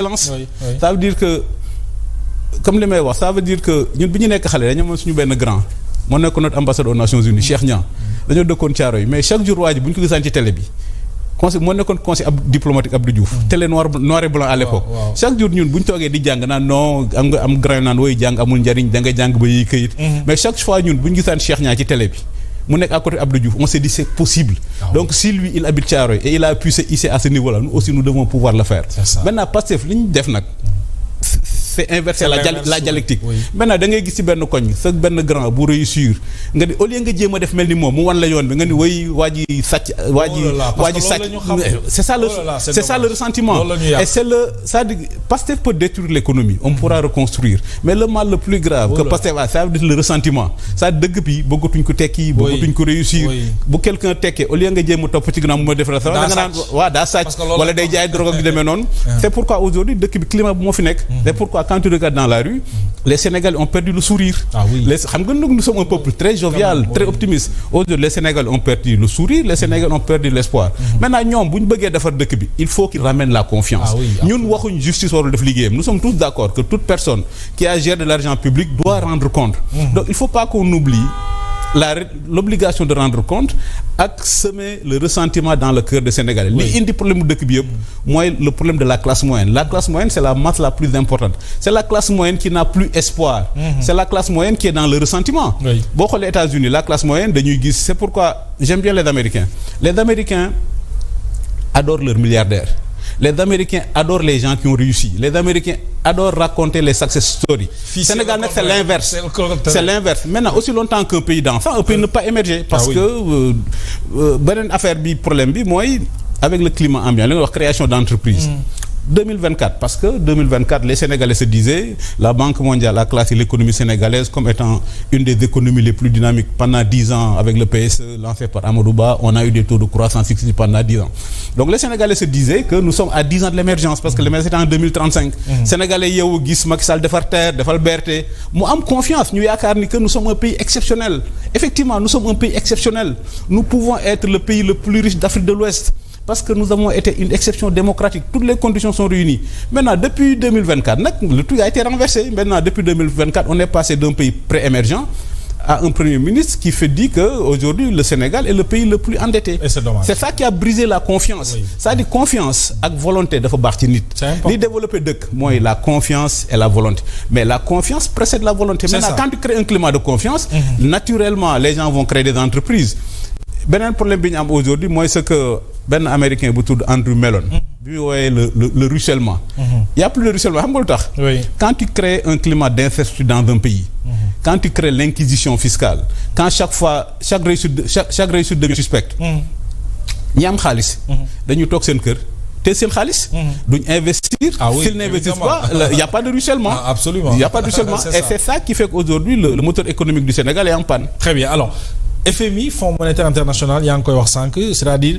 violence. Ça veut dire que comme li may wax ça veut dire que ñun bi ñu nekk xale dañu amoon suñu benn grand moo nekkoon notre ambassadeur aux Nations Unies Cheikh Niang dañoo dëkkoon Thiaroye mais chaque jour waa ji bu ñu ko gisaan ci télé bi conseil moo nekkoon conseil diplomatique Abdou Diouf télé noir et blanc à l'époque chaque jour ñun bu ñu toogee di jàng naan non am grand naan wooy jàng amul njariñ da nga jàng ba yiy këyit mais chaque fois ñun bu ñu gisaan Cheikh Niang ci télé bi mu nekk à côté Abdou Diouf on s'est dit c'est possible donc si lui il habite Thiaroye et il a pu se hisser à ce niveau là nous aussi nous devons pouvoir le faire maintenant Pastef li ñu def nag c'est inverser la dialectique maintenant da ngay gis ci benn koñ sa benn grand bu réussir nga di au lieu nga jéem a def mel ni moom mu wan la yoon bi nga ni way waa ji sàcc c'est ça le ressentiment et c'est le ça dit Pastef peut détruire l'économie on pourra reconstruire mais le mal le plus grave que Pastef a ça veut dire le ressentiment ça dëgg bi bëggatuñ ko tekki bëggatuñ ko réussir bu quelqu'un tekkee au lieu nga jéem a topp ci gannaaw mu def la da nga naan waa daa sàcc wala day jaay drogue ak demee noonu c'est pourquoi aujourd'hui dëkk bi climat bu moo fi nekk c'est pourquoi quand tu regardes dans la rue les Sénégalais ont perdu le sourire xam nga nous sommes un peuple très jovial très optimiste aujourd'hui les Sénégalais ont perdu le sourire les Sénégalais ont perdu l'espoir maintenant ñoom bu ñu bëggee defar dëkk bi il faut qu'ils ramènent la confiance ñun waxuñ justice warul def liggéeyam nous sommes tous d'accord que toute personne qui a géré de l'argent public doit rendre compte donc il faut pas qu'on oublie l'obligation de rendre compte ak semer le ressentiment dans le cœur des Sénégalais li indi problème dëkk bi yëpp mooy le problème de la classe moyenne c'est la masse la plus importante c'est la classe moyenne qui n'a plus espoir c'est la classe moyenne qui est dans le ressentiment boo xoolee États-Unis la classe moyenne dañuy gis c'est pourquoi j'aime bien les Américains adorent leurs milliardaires les Américains adorent les gens qui ont réussi les Américains adorent raconter les success stories. Sénégal nag c'est l'inverse maintenant aussi longtemps qu'un pays d'enfants un pays ne peut pas émerger parce que beneen affaire bi problème bi mooy avec le climat ambiant li nga wax création d'entreprise 2024 parce que 2024 les Sénégalais se disaient la Banque mondiale a classé l'économie sénégalaise comme étant une des économies les plus dynamiques pendant 10 ans avec le PSE lancé par Amadou Ba on a eu des taux de croissance fixés pendant 10 ans donc les Sénégalais se disaient que nous sommes à 10 ans de l'émergence parce que l'émergence est en 2035 Sénégalais yow gis Macky Sall defar terre defal BRT mu am confiance ñu yaakaar ni que nous sommes un pays exceptionnel effectivement nous sommes un pays exceptionnel nous pouvons être le pays le plus riche d'Afrique de l'Ouest parce que nous avons été une exception démocratique toutes les conditions sont réunies maintenant depuis 2024 nag le truc a été renversé maintenant depuis 2024 on est passé d'un pays pré-émergent à un premier ministre qui fait dire que aujourd'hui le Sénégal est le pays le plus endetté et c'est dommage. C'est ça qui a brisé la confiance c'est-à-dire confiance ak volonté dafa baax ci nit li développé dëkk mooy la confiance et la volonté mais la confiance précède la volonté maintenant quand tu crées un climat de confiance naturellement les gens vont créer des entreprises beneen problème bi ñu am aujourd'hui mooy ce que benn américain bu tudd Andrew Mellon bi wooyee le ruissellement il y a plus de ruissellement xam nga lu tax quand tu crées un climat d'incertitude dans un pays quand tu crées l'inquisition fiscale quand chaque réussite devient suspecte ñi am xaalis dañuy toog seen kër te seen xaalis duñ investir s'ils n'investissent pas il y a pas de ruissellement absolument il y a pas de ruissellement et c'est ça qui fait qu'aujourd'hui le moteur économique du Sénégal est en panne très bien alors FMI Fonds monétaire international yaa ngi koy wax sànq c'est-à-dire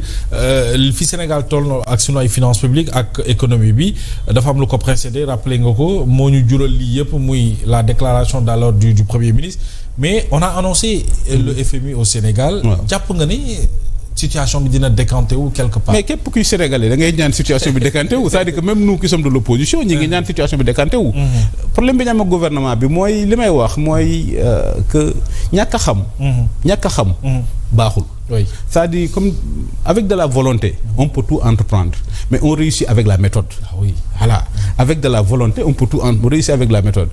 fi Sénégal toll ak sunu ay finances publiques ak économie bi dafa am lu ko précédé rappelé nga ko moo ñu jural lii yëpp muy la déclaration d'alors du Premier ministre mais on a annoncé le FMI au Sénégal jàpp nga ni situation bi dina décanté wu quelque part. mais képp kuy sénégalais da ngay ñaan situation bi décanté wu c'est-à-dire que même nous qui sommes de l'opposition ñi ngi ñaan situation bi décanté wu. problème bi ñu am ak gouvernement bi mooy li may wax mooy que ñàkk a xam. baaxul. c'est-à-dire comme avec de la volonté on peut tout entreprendre mais on réussit avec la méthode. Voilà avec de la volonté on peut tout on réussit avec la méthode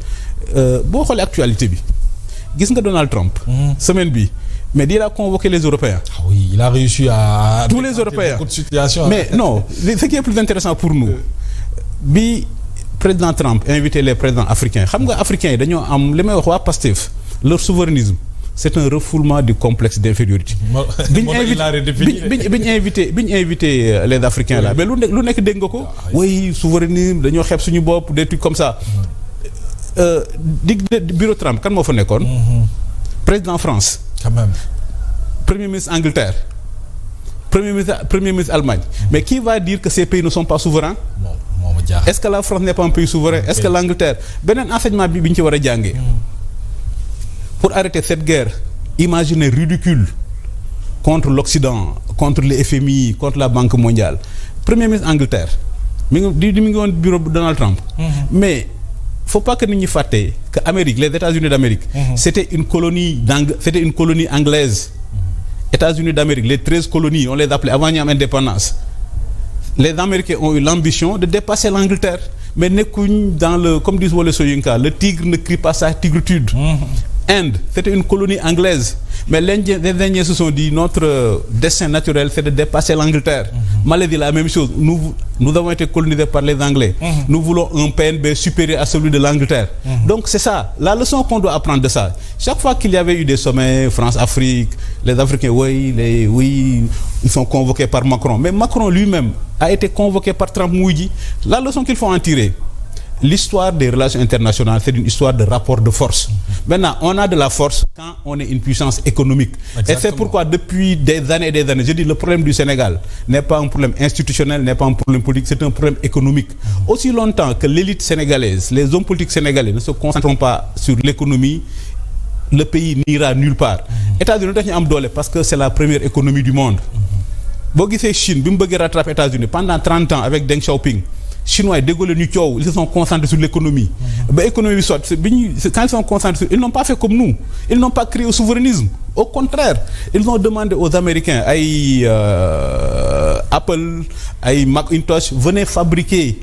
boo xoolee actualité bi gis nga Donald Trump. semaine bi. Mais il a convoqué les Européens. Il a réussi à tous les Européens. Beaucoup de situations. Mais non, ce qui est plus intéressant pour nous, bi président Trump invité les présidents africains. Xam nga africains yi dañoo am li may wax waa Pastef leur souverainisme c'est un refoulement du complexe d'infériorité. bi ñu invité les Africains là mais lu nekk dégg nga ko. oui souverainisme dañoo xeeb suñu bopp des trucs comme ça. bureau Trump kan moo fa nekkoon. président France. Quand même. Premier ministre Angleterre. Premier ministre Allemagne. Mais qui va dire que ces pays ne sont pas souverains? Est-ce que la France n'est pas un pays souverain? Est-ce que l'Angleterre? Beneen enseignement bi ñu ci war a jàngee. Pour arrêter cette guerre imaginée ridicule contre l'Occident, contre le FMI, contre la Banque mondiale. Premier ministre Angleterre mi ngi woon bureau Donald Trump. Mais faut pas que nit ñi fàtte que Amérique, les États-Unis d'Amérique, c'était une colonie anglaise. États-Unis d'Amérique, les 13 colonies, on les appelait avant ñu am indépendance. Les Américains ont eu l'ambition de dépasser l'Angleterre, mais nekkuñ dans le, comme disent Wole Soyinka, le tigre ne crie pas sa tigritude. Inde, c'était une colonie anglaise, mais les Indiens se sont dit notre destin naturel c'est de dépasser l'Angleterre. Malaisie, la même chose. Nous avons été colonisés par les Anglais. Nous voulons un PNB supérieur à celui de l'Angleterre. Donc c'est ça, la leçon qu'on doit apprendre de ça. Chaque fois qu'il y avait eu des sommets France-Afrique, les Africains, oui, ils sont convoqués par Macron. Mais Macron lui-même a été convoqué par Trump Mouidi. La leçon qu'il faut en tirer, l'histoire des relations internationales, c'est une histoire de rapport de force. Maintenant, on a de la force quand on est une puissance économique. Exactement. Et c'est pourquoi depuis des années et des années, je dis le problème du Sénégal n'est pas un problème institutionnel, n'est pas un problème politique, c'est un problème économique. Aussi longtemps que l'élite sénégalaise, les hommes politiques sénégalais ne se concentreront pas sur l'économie, le pays n'ira nulle part. États-Unis dañu am doole parce que c'est la première économie du monde. Boo gisee Chine bi mu bëggee rattraper États-Unis pendant 30 ans avec Deng Xiaoping, Chinois déggoo ñu coow, ils se sont concentrés sur l'économie. Ba économie bi soit quand ils sont concentrés sur, ils n'ont pas fait comme nous. Ils n'ont pas créé au souverainisme. Au contraire, ils ont demandé aux Américains, Apple, Macintosh, venez fabriquer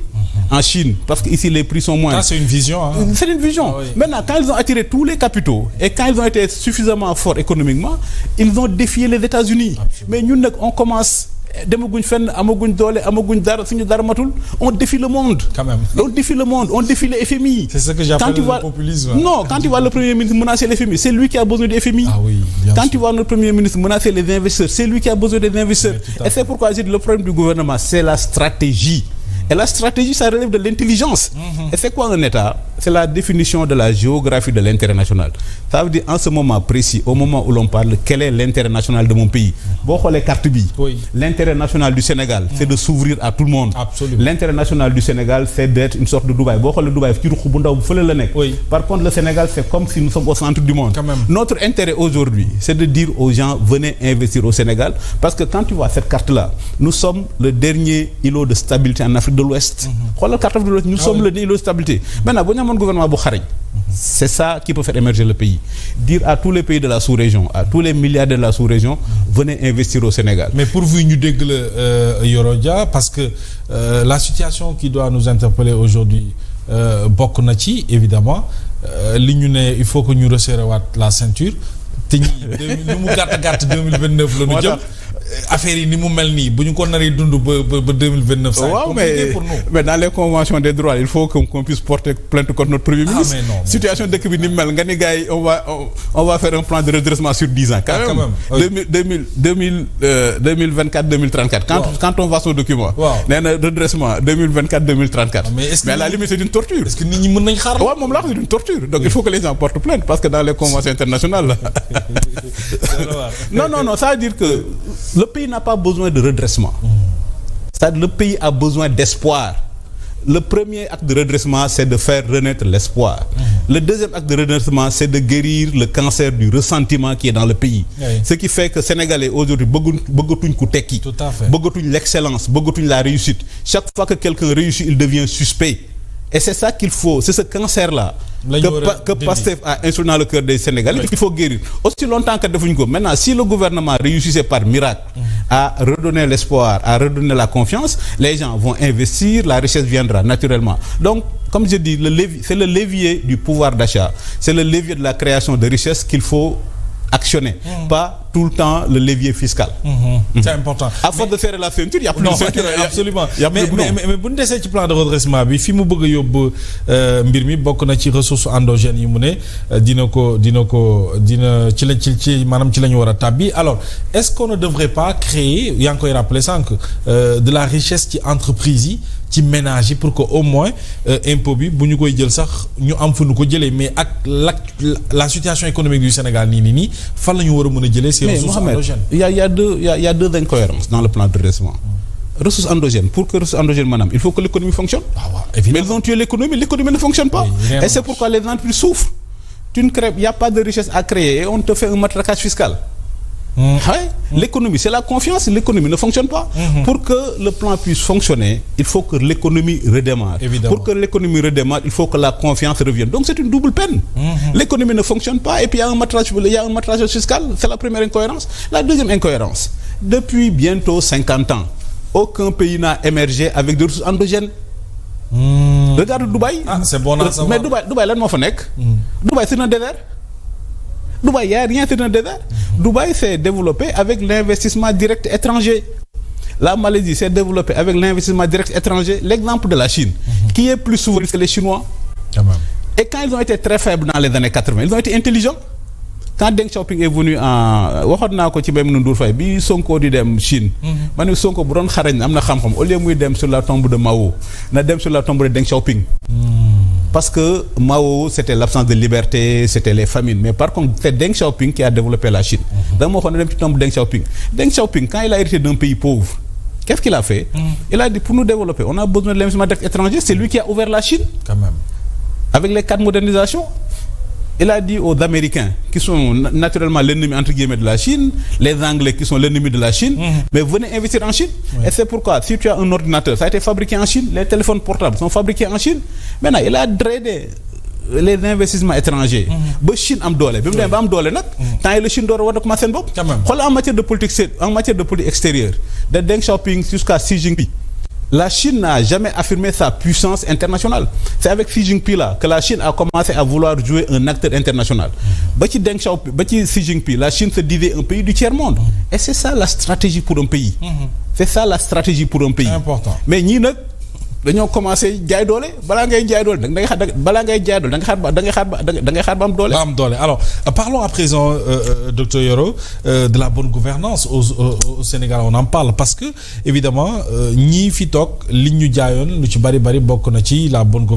en Chine, parce qu'ici les prix sont moins. Ça, c'est une vision. C'est une vision. Ah, oui. Maintenant, quand ils ont attiré tous les capitaux et quand ils ont été suffisamment forts économiquement, ils ont défié les États-Unis. Absolument. Mais nous, on commence. Demaguñ fenn amaguñ doole amaguñ dara suñu dara matul, on défie le monde. Quand même. On défie le monde, on défie le FMI. C'est ce que j'appelle le populisme. Non, quand tu vois le Premier ministre menacer le FMI, c'est lui qui a besoin du FMI. Ah oui, quand tu vois notre Premier ministre menacer les investisseurs, c'est lui qui a besoin des investisseurs. Et c'est pourquoi j'ai dit le problème du gouvernement, c'est la stratégie. Et la stratégie, ça relève de l'intelligence. Et c'est quoi un État? C'est la définition de la géographie de l'intérêt national. Ça veut dire, en ce moment précis, au moment où l'on parle, quel est l'intérêt national de mon pays? Boo xoolee carte bi, l'intérêt national du Sénégal, c'est de s'ouvrir à tout le monde. Absolument. L'intérêt national du Sénégal, c'est d'être une sorte de Dubaï. Boo xoolee Dubaï, ci ruq bu ndaw bu fële la nekk. Par contre, le Sénégal, c'est comme si nous sommes au centre du monde. Quand même. Notre intérêt aujourd'hui, c'est de dire aux gens, venez investir au Sénégal. Parce que quand tu vois cette carte-là, nous sommes le dernier îlot de stabilité en Afrique de l'Ouest. Xoolal carte de l'Ouest, nous sommes le îlot de stabilité. Maintenant, bu ñu amoon gouvernement bu xarañ, c'est ça qui peut faire émerger le pays. Dire à tous les pays de la sous-région, à tous les milliardaires de la sous-région, venez investir au Sénégal. Mais pourvu ñu dégg la Yoro Dia, parce que la situation qui doit nous interpeller aujourd'hui bokk na ci évidemment li ñu ne il faut que ñu resserrer waat la ceinture te ñi nu mu gàtt 2029 la ñu jëm. Affaire yi ni mu mel nii bu ñu ko naree dund ba 2029. ça waaw mais dans les conventions des droits il faut qu'on puisse porter plainte contre notre premier ministre. Mais non, situation dëkk bi ni mu mel nga ni gars yi on va faire un plan de redressement sur 10 ans. Quand même 2024 2034. Quand on voit son document. nee na redressement 2024 2034. mais à la limite c'est une torture. est-ce que nit ñi mën nañ xaar. waaw moom la c'est une torture donc il faut que les gens portent plainte parce que dans les conventions internationales non ça veut dire que le pays n'a pas besoin de redressement. C'est-à-dire le pays a besoin d'espoir. Le premier acte de redressement, c'est de faire renaître l'espoir. Le deuxième acte de redressement, c'est de guérir le cancer du ressentiment qui est dans le pays. Ce qui fait que Sénégalais aujourd'hui bëggatuñ ku tekki. Tout à fait. Bëggatuñ l'excellence, bëggatuñ la réussite. Chaque fois que quelqu'un réussit, il devient suspect. Et c'est ça qu'il faut, c'est ce cancer-là que Pastef a instillé dans le cœur des Sénégalais. Il faut guérir. Aussi longtemps que defuñ ko. Maintenant, si le gouvernement réussissait par miracle à redonner l'espoir, à redonner la confiance, les gens vont investir, la richesse viendra naturellement. Donc, comme je dis, c'est le levier du pouvoir d'achat, c'est le levier de la création de richesse qu'il faut actionner, pas tout le temps le levier fiscal. C'est important. À force de serrer la ceinture, il y a plus de ceinture. Absolument. Mais bu ñu desee ci plan de redressement bi fi mu bëgg a yóbbu mbir mi bokk na ci ressources endogènes yi mu ne dina ci maanaam ci la ñu war a tàbbi. Alors est-ce qu'on ne devrait pas créer yaa ngi koy rappeler sànq de la richesse ci entreprise yi ci ménage yi pour que au moins impôt bi bu ñu koy jël sax ñu am fu ñu ko jëlee mais ak la situation économique du Sénégal nii fan la ñu war a mën a jëlee ces ressources endogènes. Il y a deux incohérences dans le plan de redressement. Ressources endogènes, pour que ressources endogènes madame, il faut que l'économie fonctionne. Mais ils ont tué l'économie ne fonctionne pas. Et c'est pourquoi les entreprises souffrent. Il n'y a pas de richesse à créer et on te fait un matraquage fiscal. Ouais. L'économie, c'est la confiance. L'économie ne fonctionne pas. Pour que le plan puisse fonctionner, il faut que l'économie redémarre. Évidemment. Pour que l'économie redémarre, il faut que la confiance revienne. Donc c'est une double peine. L'économie ne fonctionne pas et puis il y a un matraquage fiscal. C'est la première incohérence. La deuxième incohérence, depuis bientôt 50 ans, aucun pays n'a émergé avec des ressources endogènes. Regarde Dubaï. Ah, c'est bon à savoir. Mais Dubaï, lan moo fa nekk. Dubaï, c'est un désert. Dubaï, il n'y a rien, c'est un désert. Dubaï s'est développé avec l'investissement direct étranger. La Malaisie s'est développée avec l'investissement direct étranger. L'exemple de la Chine, qui est plus souverain que les Chinois. Quand même. Et quand ils ont été très faibles dans les années 80, ils ont été intelligents. Quand Deng Xiaoping est venu waxoon naa ko ci Maïmouna Ndour Faye bi Sonko di dem Chine. ma ne Sonko bu doon xarañ am na xam-xam au lieu muy dem sur la tombe de Mao na dem sur la tombe de Deng Xiaoping. Parce que Mao, c'était l'absence de liberté, c'était les famines. Mais par contre, c'est Deng Xiaoping qui a développé la Chine. Donc, moi, on a dem Deng Xiaoping. Deng Xiaoping, quand il a hérité d'un pays pauvre, qu'est-ce qu'il a fait? Il a dit, pour nous développer, on a besoin de l'investissement direct étranger. C'est lui qui a ouvert la Chine. Quand même. Avec les 4 modernisations. Il a dit aux Américains, qui sont naturellement l'ennemi entre guillemets de la Chine, les Anglais qui sont l'ennemi de la Chine, mais venez investir en Chine. Et c'est pourquoi, si tu as un ordinateur, ça a été fabriqué en Chine, les téléphones portables sont fabriqués en Chine. Maintenant, il a draidé les investissements étrangers. Ba Chine am doole. Bi mu demee ba am doole nag. Temps yi la Chine door a war a commencer seen bopp. Quand même. Xoolal en matière de politique extérieure, de Deng Xiaoping jusqu'à Xi Jinping. La Chine n'a jamais affirmé sa puissance internationale. C'est avec Xi Jinping là que la Chine a commencé à vouloir jouer un acteur international. Ba ci Deng Xiaoping, ba ci Xi Jinping, la Chine se disait un pays du tiers-monde. Et c'est ça la stratégie pour un pays. C'est ça la stratégie pour un pays. Important. Mais ñii nag dañoo commencé jaay doole balaa ngay jaay doole da ngay xaar balaa ngay jaay doole da ngay xaar ba am doole. Ba am doole. Alors parlons à présent docteur Yoro de la bonne gouvernance au Sénégal. On en parle parce que évidemment ñii fi toog li ñu jaayoon lu ci bari bokk na ci la bonne gouvernance